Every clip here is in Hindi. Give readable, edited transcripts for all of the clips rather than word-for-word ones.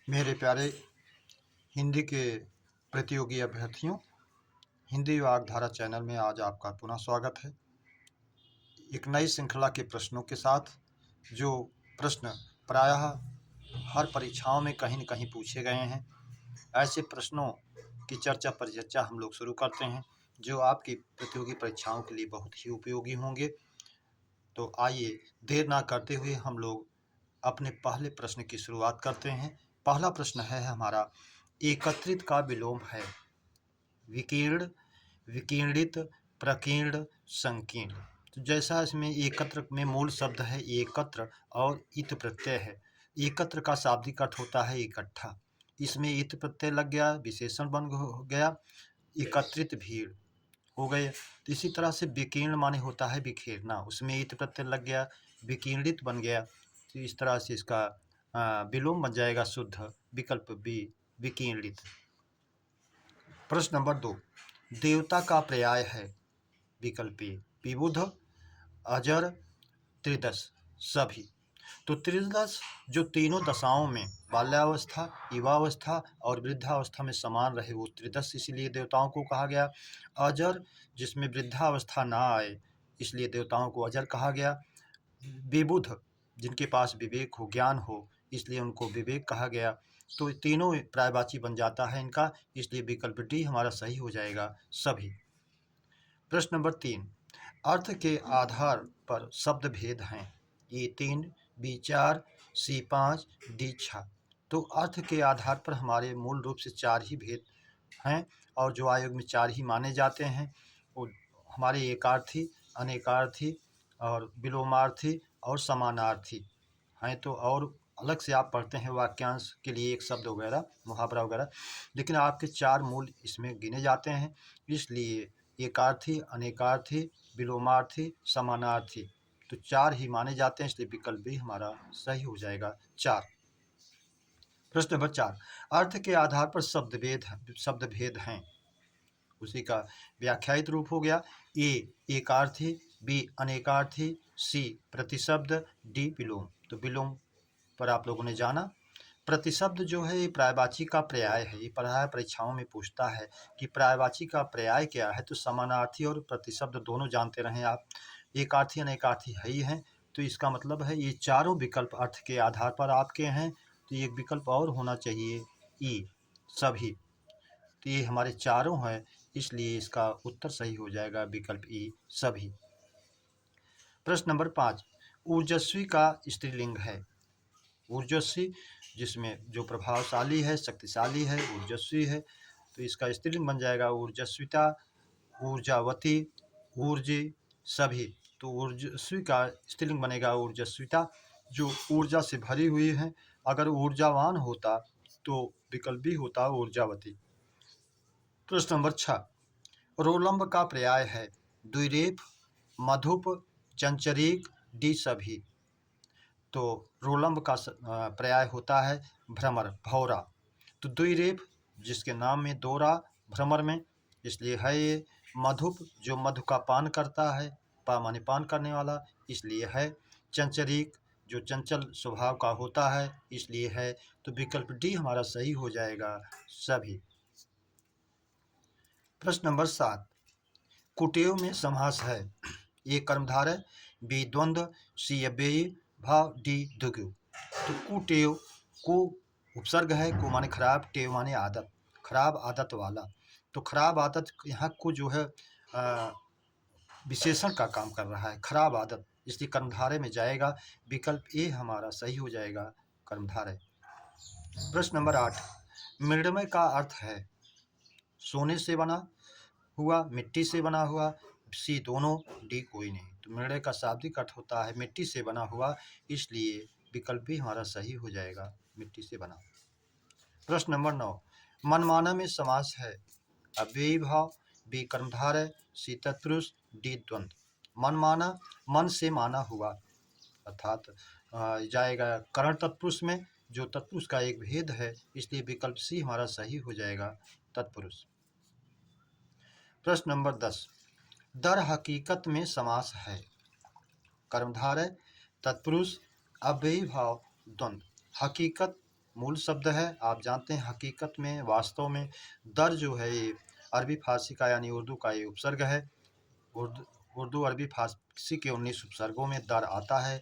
मेरे प्यारे हिंदी के प्रतियोगी अभ्यर्थियों, हिंदी वाग्धारा चैनल में आज आपका पुनः स्वागत है। एक नई श्रृंखला के प्रश्नों के साथ, जो प्रश्न प्रायः हर परीक्षाओं में कहीं न कहीं पूछे गए हैं, ऐसे प्रश्नों की चर्चा परिचर्चा हम लोग शुरू करते हैं, जो आपकी प्रतियोगी परीक्षाओं के लिए बहुत ही उपयोगी होंगे। तो आइए देर ना करते हुए हम लोग अपने पहले प्रश्न की शुरुआत करते हैं। पहला प्रश्न है हमारा, एकत्रित का विलोम है विकीर्ण, विकीर्णित, प्रकीर्ण, संकीर्ण। तो जैसा इसमें एकत्र में मूल शब्द है एकत्र और इत प्रत्यय है। एकत्र का शाब्दिक अर्थ होता है इकट्ठा, इसमें इत प्रत्यय लग गया, विशेषण बन गया, एकत्रित भीड़ हो गए। तो इसी तरह से विकीर्ण माने होता है बिखेरना, उसमें इत प्रत्यय लग गया, विकीर्णित बन गया। तो इस तरह से इसका विलोम बन जाएगा शुद्ध विकल्प बी, विकीर्णित। प्रश्न नंबर 2, देवता का पर्याय है विकल्प ए, विबुध, अजर, त्रिदश, सभी। तो त्रिदश जो तीनों दशाओं में बाल्यावस्था, युवावस्था और वृद्धावस्था में समान रहे, वो त्रिदश इसलिए देवताओं को कहा गया। अजर जिसमें वृद्धावस्था ना आए, इसलिए देवताओं को अजर कहा गया। विबुध जिनके पास विवेक हो, ज्ञान हो, इसलिए उनको विवेक कहा गया। तो तीनों पर्यायवाची बन जाता है इनका, इसलिए विकल्प डी हमारा सही हो जाएगा, सभी। प्रश्न नंबर 3, अर्थ के आधार पर शब्द भेद हैं ए 3, बी 4, सी 5, डी 6। तो अर्थ के आधार पर हमारे मूल रूप से 4 ही भेद हैं, और जो आयोग में 4 ही माने जाते हैं वो हमारे एकार्थी, अनेकार्थी और विलोमार्थी और समानार्थी हैं। तो और अलग से आप पढ़ते हैं वाक्यांश के लिए एक शब्द वगैरह, मुहावरा वगैरह, लेकिन आपके 4 मूल इसमें गिने जाते हैं। इसलिए एकार्थी, अनेकार्थी, विलोमार्थी, समानार्थी, तो 4 ही माने जाते हैं, इसलिए विकल्प भी हमारा सही हो जाएगा, 4। प्रश्न नंबर 4, अर्थ के आधार पर शब्द भेद हैं, उसी का व्याख्यायित रूप हो गया ए एकार्थी, बी अनेकार्थी, सी प्रतिशब्द, डी विलोम। तो विलोम पर आप लोगों ने जाना। प्रतिशब्द जो है ये पर्यायवाची का पर्याय है, ये पढ़ाया परीक्षाओं में पूछता है कि पर्यायवाची का पर्याय क्या है। तो समानार्थी और प्रतिशब्द दोनों जानते रहें आप, एकार्थी अनेकार्थी है ही हैं। तो इसका मतलब है ये चारों विकल्प अर्थ के आधार पर आपके हैं। तो एक विकल्प और होना चाहिए ई, सभी। तो ये हमारे चारों हैं, इसलिए इसका उत्तर सही हो जाएगा विकल्प ई, सभी। प्रश्न नंबर 5, ऊर्जस्वी का स्त्रीलिंग है ऊर्जस्वी, जिसमें जो प्रभावशाली है, शक्तिशाली है, ऊर्जस्वी है। तो इसका स्त्रीलिंग बन जाएगा ऊर्जस्विता, ऊर्जावती, ऊर्जी, सभी। तो ऊर्जस्वी का स्त्रीलिंग बनेगा ऊर्जस्विता, जो ऊर्जा से भरी हुई है। अगर ऊर्जावान होता तो विकल्प भी होता ऊर्जावती। प्रश्न नंबर 6, रोलंब का पर्याय है द्विरेफ, मधुप, चंचरीक, डी सभी। तो रोलंब का पर्याय होता है भ्रमर, भौरा। तो द्विरेफ जिसके नाम में दोरा, भ्रमर में, इसलिए है ये। मधुप जो मधु का पान करता है, पा माने पान करने वाला, इसलिए है। चंचरीक जो चंचल स्वभाव का होता है, इसलिए है। तो विकल्प डी हमारा सही हो जाएगा, सभी। प्रश्न नंबर 7, कुटेव में समास है ए कर्मधारय, बी द्वंद्व, सी अव्ययी भाव, डी द्विगु। तो कुटेव को उपसर्ग है, को माने खराब, टेव माने आदत, खराब आदत वाला। तो खराब आदत यहाँ को जो है विशेषण का काम कर रहा है, खराब आदत, इसलिए कर्मधारय में जाएगा। विकल्प ए हमारा सही हो जाएगा, कर्मधारय। प्रश्न नंबर 8, मृण्मय का अर्थ है सोने से बना हुआ, मिट्टी से बना हुआ, सी दोनों, डी कोई नहीं। तो मृण्मय का शाब्दिक अर्थ होता है मिट्टी से बना हुआ, इसलिए विकल्प भी हमारा सही हो जाएगा, मिट्टी से बना। प्रश्न नंबर 9, मनमाना में समास है अव्ययी भाव, बी कर्मधारय, सी तत्पुरुष, डी द्वंद्व। मनमाना मन से माना हुआ, अर्थात जाएगा करण तत्पुरुष में, जो तत्पुरुष का एक भेद है, इसलिए विकल्प सी हमारा सही हो जाएगा, तत्पुरुष। प्रश्न नंबर 10, दर हकीकत में समास है कर्मधारय, तत्पुरुष, अव्ययी भाव, द्वंद्व। हकीकत मूल शब्द है। आप जानते हैं हकीकत में वास्तव में दर जो है ये अरबी फारसी का यानी उर्दू का ये उपसर्ग है। उर्दू उर्दू अरबी फारसी के 19 उपसर्गों में दर आता है,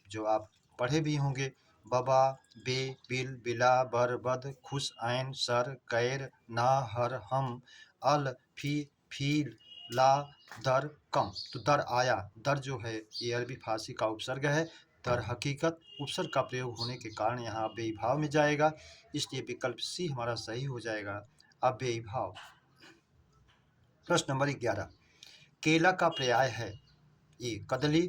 जो आप पढ़े भी होंगे। बबा, बे, बिल, बिला, बर, बद, खुश, ऐन, सर, गैर, ना, हर, हम, अल, फील, ला, दर, कम। तो दर आया, दर जो है ये अरबी फारसी का उपसर्ग है। दर हकीकत उपसर्ग का प्रयोग होने के कारण यहाँ बेईभाव में जाएगा, इसलिए विकल्प सी हमारा सही हो जाएगा। अब बेईभाव। प्रश्न नंबर 11, केला का पर्याय है ए कदली,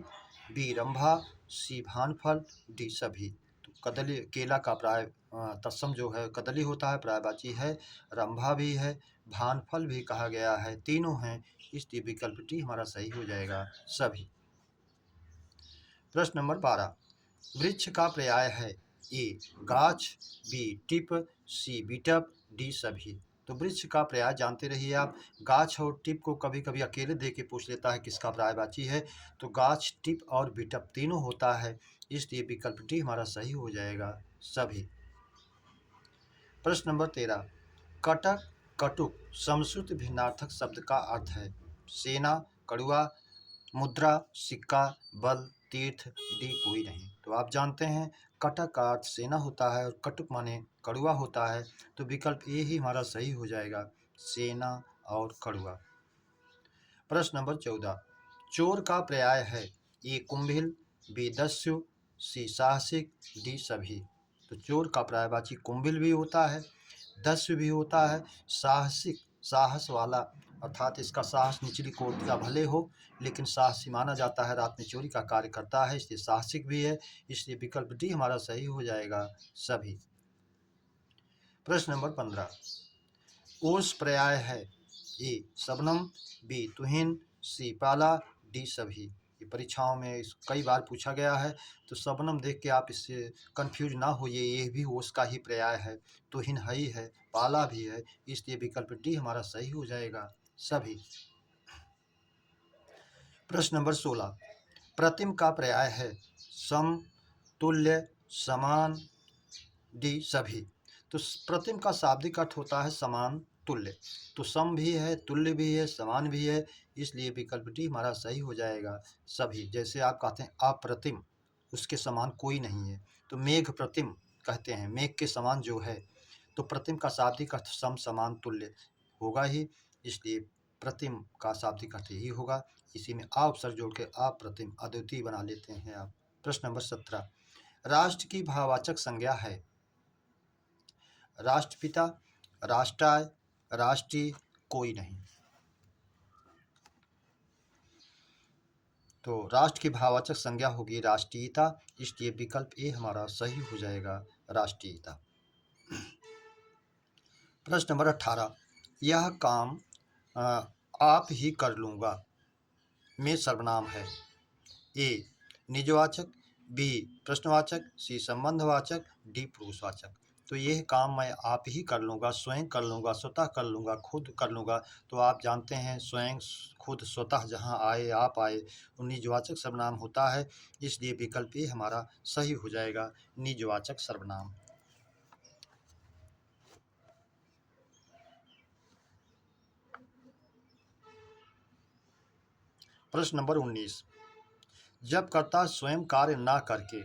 बी रंभा, सी भानफल, डी सभी। तो कदली केला का पर्याय तत्सम जो है कदली होता है, पर्यायवाची है, रंभा भी है, भानफल भी कहा गया है, तीनों हैं, इसलिए विकल्प डी हमारा सही हो जाएगा, सभी। प्रश्न नंबर 12, वृक्ष का पर्याय है ए गाछ, बी टिप, सी बिटप, डी सभी। तो वृक्ष का पर्याय जानते रहिए आप। गाछ और टिप को कभी कभी अकेले दे के पूछ लेता है किसका पर्यायवाची है, तो गाछ, टिप और बिटप तीनों होता है, इसलिए विकल्प डी हमारा सही हो जाएगा, सभी। प्रश्न नंबर 13, कटक, कटुक समश्रुत भिन्नार्थक शब्द का अर्थ है सेना, कड़ुआ, मुद्रा, सिक्का, बल, तीर्थ, डी कोई नहीं। तो आप जानते हैं कटक का अर्थ सेना होता है और कटुक माने कड़ुआ होता है, तो विकल्प ए ही हमारा सही हो जाएगा, सेना और कड़ुआ। प्रश्न नंबर 14, चोर का पर्याय है ए कुंभिल, बी दस्यु, सी साहसिक, डी सभी। तो चोर का पर्यायवाची कुंभिल भी होता है, दस्यु भी होता है, साहसिक साहस वाला, अर्थात इसका साहस निचली कोटि का भले हो लेकिन साहसी माना जाता है, रात में चोरी का कार्य करता है, इसलिए साहसिक भी है, इसलिए विकल्प डी हमारा सही हो जाएगा, सभी। प्रश्न नंबर 15, ओस पर्याय है ए शबनम, बी तुहिन, सी पाला, डी सभी। ये परीक्षाओं में कई बार पूछा गया है, तो शबनम देख के आप इससे कंफ्यूज ना होइए, ये भी ओस का ही पर्याय है, तुहिन ही है, पाला भी है, इसलिए विकल्प डी हमारा सही हो जाएगा, सभी। प्रश्न नंबर 16, प्रतिम का पर्याय है सम, तुल्य, समान, डी सभी। तो प्रतिम का शाब्दिक अर्थ होता है समान, तुल्य। तो सम भी है, तुल्य भी है, समान भी है, इसलिए विकल्प डी हमारा सही हो जाएगा, सभी। जैसे आप कहते हैं अप्रतिम, उसके समान कोई नहीं है, तो मेघ प्रतिम कहते हैं, मेघ के समान जो है, तो प्रतिम का शाब्दिक अर्थ सम, समान, तुल्य होगा ही, इसलिए प्रतिम का शाब्दिक अर्थ यही होगा। इसी में आ उपसर्ग जोड़ के अप्रतिम, अद्वितीय बना लेते हैं आप। प्रश्न नंबर 17, राष्ट्र की भाववाचक संज्ञा है राष्ट्रपिता, राष्ट्राय, राष्ट्रीय, कोई नहीं। तो राष्ट्र की भाववाचक संज्ञा होगी राष्ट्रीयता, इसलिए विकल्प ए हमारा सही हो जाएगा, राष्ट्रीयता। प्रश्न नंबर 18, यह काम आप ही कर लूँगा में सर्वनाम है ए निजवाचक, बी प्रश्नवाचक, सी संबंधवाचक, डी पुरुषवाचक। तो यह काम मैं आप ही कर लूँगा, स्वयं कर लूँगा, स्वतः कर लूँगा, खुद कर लूँगा। तो आप जानते हैं स्वयं, खुद, स्वतः जहाँ आए, आप आए, वो निजवाचक सर्वनाम होता है, इसलिए विकल्प ए हमारा सही हो जाएगा, निजवाचक सर्वनाम। प्रश्न नंबर 19, जब कर्ता स्वयं कार्य ना करके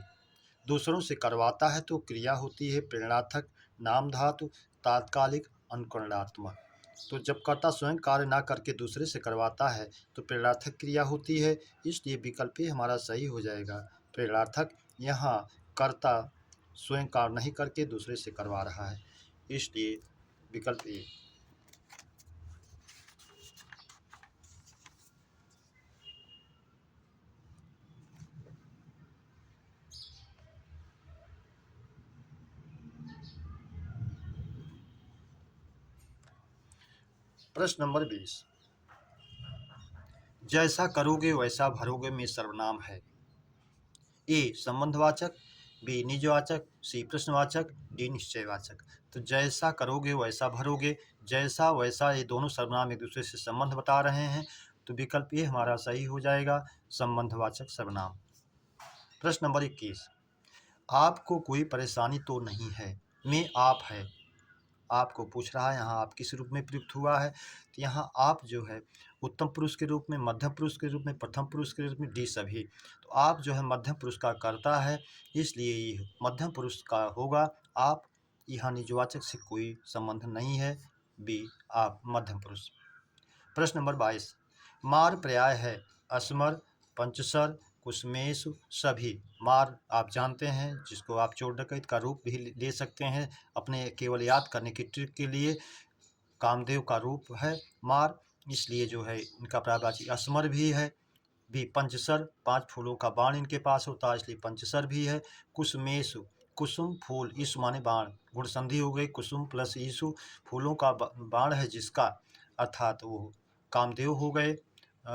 दूसरों से करवाता है तो क्रिया होती है प्रेरणार्थक, नाम धातु, तात्कालिक, अनुकरणात्मक। तो जब कर्ता स्वयं कार्य ना करके दूसरे से करवाता है तो प्रेरणार्थक क्रिया होती है, इसलिए विकल्प ए हमारा सही हो जाएगा, प्रेरणार्थक। यहाँ कर्ता स्वयं कार्य नहीं करके दूसरे से करवा रहा है, इसलिए विकल्प ए। प्रश्न नंबर 20, जैसा करोगे वैसा भरोगे में सर्वनाम है ए संबंधवाचक, बी निजवाचक, सी प्रश्नवाचक, डी निश्चयवाचक। तो जैसा करोगे वैसा भरोगे, जैसा वैसा ये दोनों सर्वनाम एक दूसरे से संबंध बता रहे हैं, तो विकल्प ये हमारा सही हो जाएगा, संबंधवाचक सर्वनाम। प्रश्न नंबर 21, आपको कोई परेशानी तो नहीं है में आप है। आपको पूछ रहा है यहाँ आप किस रूप में प्रयुक्त हुआ है, तो यहाँ आप जो है उत्तम पुरुष के रूप में, मध्यम पुरुष के रूप में, प्रथम पुरुष के रूप में, डी सभी। तो आप जो है मध्यम पुरुष का कर्ता है, इसलिए ये मध्यम पुरुष का होगा। आप यहाँ निजवाचक से कोई संबंध नहीं है, बी आप मध्यम पुरुष। प्रश्न नंबर 22। मार पर्याय है अस्मर, पंचसर, कुसमेशु, सभी। मार आप जानते हैं, जिसको आप चोर डकैत का रूप भी ले सकते हैं अपने केवल याद करने की ट्रिक के लिए। कामदेव का रूप है मार, इसलिए जो है इनका पर्यायवाची अस्मर भी है। भी पंचसर, 5 फूलों का बाण इनके पास होता है, इसलिए पंचसर भी है। कुसमेशु, कुसुम फूल, ईसु माने बाण, गुण संधि हो गई, कुसुम प्लस ईसु, फूलों का बाण है जिसका, अर्थात वो कामदेव हो गए।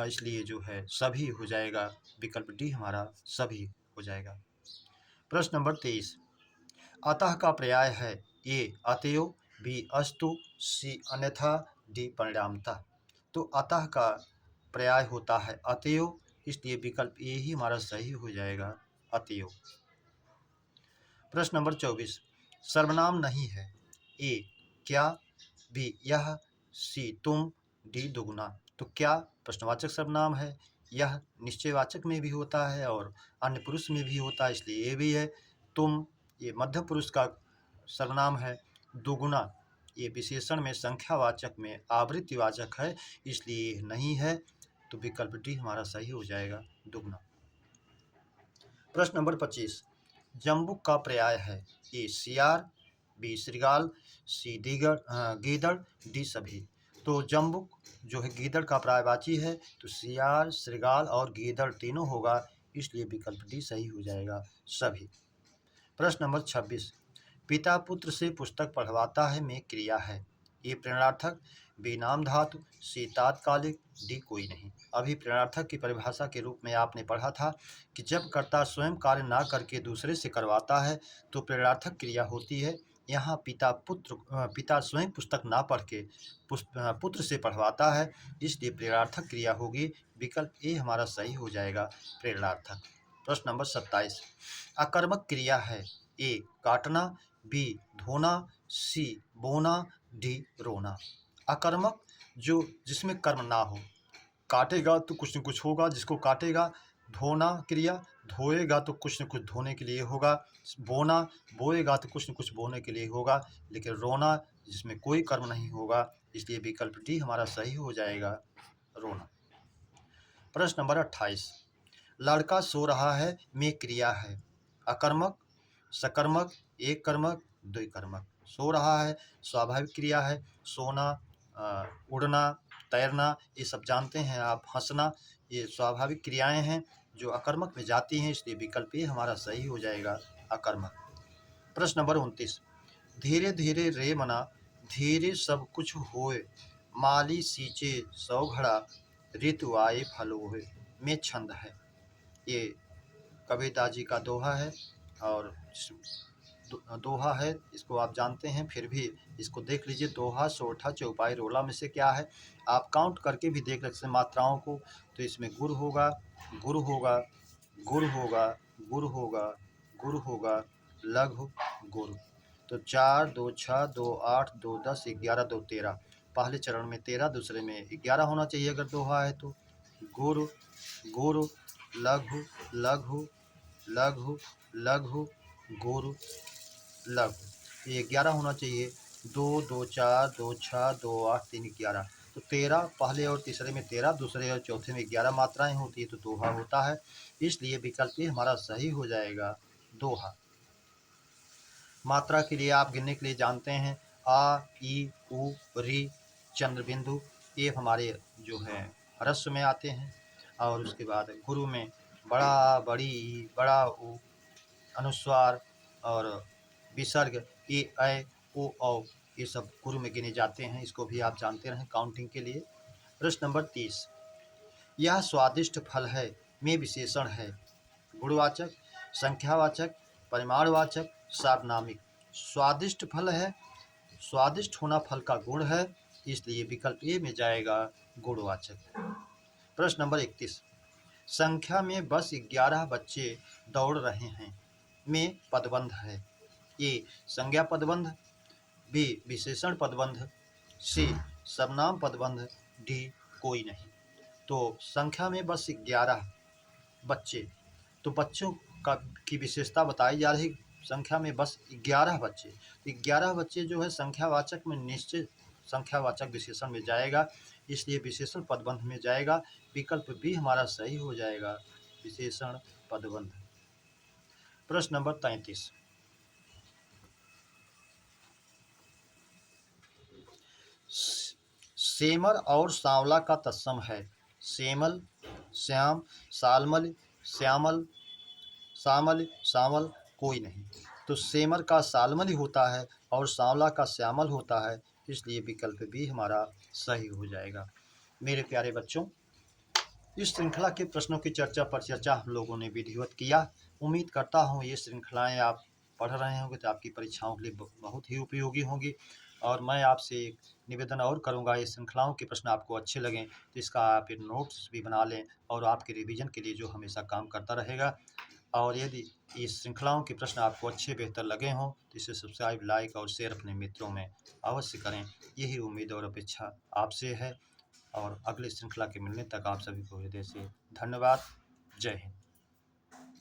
इसलिए जो है सभी हो जाएगा, विकल्प डी हमारा सभी हो जाएगा। प्रश्न नंबर 23। अतः का पर्याय है ए अतएव, बी अस्तु, सी अन्यथा, डी परिणामतः। तो अतः का पर्याय होता है अतएव, इसलिए विकल्प ए ही हमारा सही हो जाएगा, अतएव। प्रश्न नंबर 24। सर्वनाम नहीं है, ए क्या, बी यह, सी तुम, डी दुगुना। तो क्या प्रश्नवाचक सर्वनाम है, यह निश्चयवाचक में भी होता है और अन्य पुरुष में भी होता है, इसलिए ये भी है। तुम ये मध्य पुरुष का सर्वनाम है। दुगुना ये विशेषण में, संख्यावाचक में आवृत्तिवाचक है, इसलिए नहीं है। तो विकल्प डी हमारा सही हो जाएगा, दुगुना। प्रश्न नंबर 25। जम्बुक का पर्याय है ए सियार, बी श्रृगाल, सी गीदड़, डी सभी। तो जम्बुक जो है गीदड़ का पर्यायवाची है, तो सियार, श्रृगाल और गीदड़ तीनों होगा, इसलिए विकल्प डी सही हो जाएगा, सभी। प्रश्न नंबर 26। पिता पुत्र से पुस्तक पढ़वाता है में क्रिया है, ए प्रेरणार्थक, बी नाम धातु, सी तात्कालिक, डी कोई नहीं। अभी प्रेरणार्थक की परिभाषा के रूप में आपने पढ़ा था कि जब कर्ता स्वयं कार्य ना करके दूसरे से करवाता है तो प्रेरणार्थक क्रिया होती है। यहाँ पिता स्वयं पुस्तक ना पढ़ के पुत्र से पढ़वाता है, इसलिए प्रेरणार्थक क्रिया होगी, विकल्प ए हमारा सही हो जाएगा, प्रेरणार्थक। प्रश्न नंबर 27। अकर्मक क्रिया है, ए काटना, बी धोना, सी बोना, डी रोना। अकर्मक जो जिसमें कर्म ना हो, काटेगा तो कुछ न कुछ होगा जिसको काटेगा। धोना क्रिया, धोएगा तो कुछ न कुछ धोने के लिए होगा। बोना, बोएगा तो कुछ न कुछ बोने के लिए होगा। लेकिन रोना जिसमें कोई कर्म नहीं होगा, इसलिए विकल्प डी हमारा सही हो जाएगा, रोना। प्रश्न नंबर 28। लड़का सो रहा है में क्रिया है, अकर्मक, सकर्मक, एक कर्मक, द्विकर्मक। सो रहा है स्वाभाविक क्रिया है, सोना, उड़ना, तैरना ये सब जानते हैं आप। हंसना ये स्वाभाविक क्रियाएं हैं जो अकर्मक में जाती हैं, इसलिए विकल्प ये हमारा सही हो जाएगा, अकर्मक। प्रश्न नंबर 29। धीरे धीरे रे मना, धीरे सब कुछ होए, माली सींचे सौ घड़ा, ऋतु आए फल होए में छंद है। ये कबीरदास जी का दोहा है और दोहा है, इसको आप जानते हैं, फिर भी इसको देख लीजिए। दोहा, सोठा, चौपाई, रोला में से क्या है, आप काउंट करके भी देख सकते हैं मात्राओं को। तो इसमें गुर होगा, गुर होगा, गुर होगा, गुर होगा, गुर होगा, लघु गुर। तो 4, 2, 6, 2, 8, 2, 10, 11, 2, 13। पहले चरण में 13, दूसरे में 11 होना चाहिए अगर दोहा है तो। गुर, गुर, लघु, लघु, लघु, लघु, गुर, लघु। ये 11 होना चाहिए। 2, 2, 4, 2, 6, 2, 8, 3, 11। तो 13 पहले और तीसरे में 13, दूसरे और चौथे में 11 मात्राएं होती है, तो दोहा होता है, इसलिए विकल्प ये हमारा सही हो जाएगा, दोहा। मात्रा के लिए आप गिनने के लिए जानते हैं, आ, ई, उ, री, चंद्र बिंदु, ये हमारे जो है ह्रस्व में आते हैं। और उसके बाद गुरु में बड़ा, बड़ी, बड़ा उ, अनुस्वार और विसर्ग ए, ऐ, ओ, औ, ये सब गुरु में गिने जाते हैं। इसको भी आप जानते रहें काउंटिंग के लिए। प्रश्न नंबर 30। यह स्वादिष्ट फल है में विशेषण है, गुणवाचक, संख्यावाचक, परिमाणवाचक, सार्वनामिक। स्वादिष्ट फल है, स्वादिष्ट होना फल का गुण है, इसलिए विकल्प ए में जाएगा, गुणवाचक। प्रश्न नंबर 31। संख्या में बस 11 बच्चे दौड़ रहे हैं में पदबंध है, ए संज्ञा पदबंध, बी विशेषण पदबंध, सी सर्वनाम पदबंध, डी कोई नहीं। तो संख्या में बस 11 बच्चे, तो बच्चों का की विशेषता बताई जा रही। संख्या में बस 11 बच्चे, 11 बच्चे जो है संख्यावाचक में निश्चित संख्यावाचक विशेषण में जाएगा, इसलिए विशेषण पदबंध में जाएगा। विकल्प बी हमारा सही हो जाएगा, विशेषण पदबंध। प्रश्न नंबर 33, सेमर और सांवला का तत्सम है। सेमल, श्याम, सालमल, श्यामल, सामल, सामल, कोई नहीं। तो सेमर का सालमल ही होता है और सांवला का श्यामल होता है, इसलिए विकल्प बी हमारा सही हो जाएगा। मेरे प्यारे बच्चों, इस श्रृंखला के प्रश्नों की चर्चा हम लोगों ने विधिवत किया। उम्मीद करता हूँ ये श्रृंखलाएं आप पढ़ रहे होंगे तो आपकी परीक्षाओं के लिए बहुत ही उपयोगी होंगी। और मैं आपसे एक निवेदन और करूँगा, ये श्रृंखलाओं के प्रश्न आपको अच्छे लगें तो इसका आप एक नोट्स भी बना लें और आपके रिवीजन के लिए जो हमेशा काम करता रहेगा। और यदि इस श्रृंखलाओं के प्रश्न आपको अच्छे बेहतर लगे हों तो इसे सब्सक्राइब, लाइक और शेयर अपने मित्रों में अवश्य करें। यही उम्मीद और अपेक्षा आपसे है। और अगली श्रृंखला के मिलने तक आप सभी को हृदय से धन्यवाद। जय हिंद।